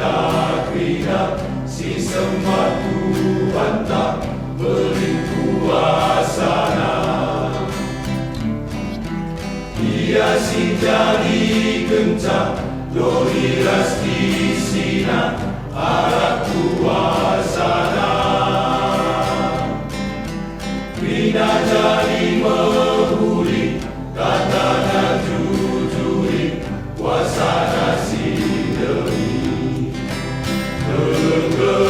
kita krina, si sembah Tuhan tak berkuasa. Dia si jadi kencang, glorious di sina, arah kuasa. Krina jadi menghuri, katanya jujuri, kuasa nasi demi tenggelam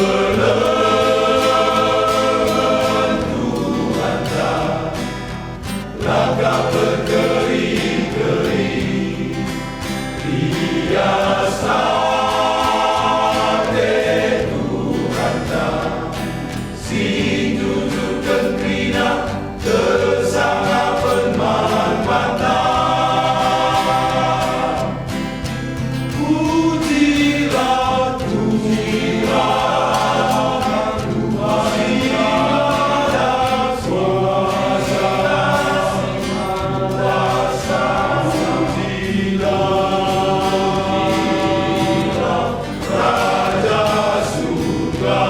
Tuhan tak langkah berkeri-keri, dia sate Tuhan tak si jujurkan krina tersangka penman mantap. Pujilah Tuhan, Tuhan ada kuasa, pujilah Raja surga.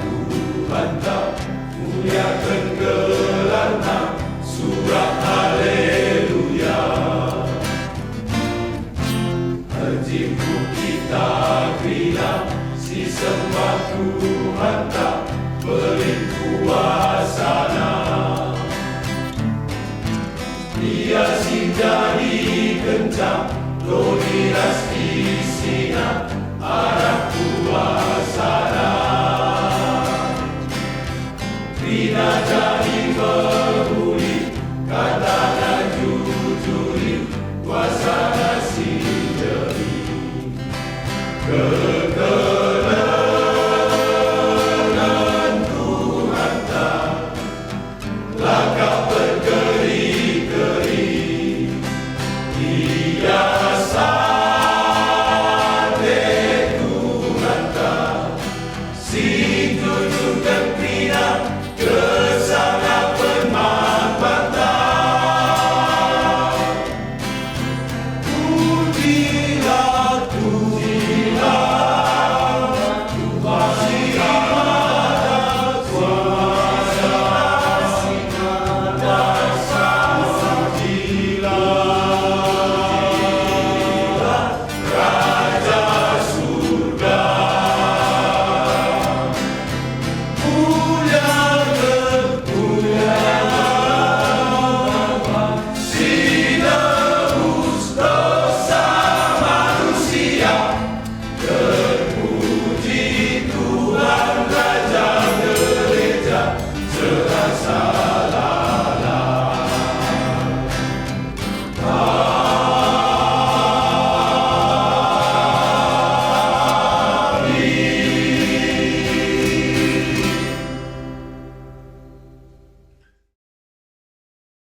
Tuhan tak muliakan gelar-Nya, surat haleluya. Terjimpu kita krina, si sembah Tuhan tak berkuasa. Dia si jadi kencang, glorious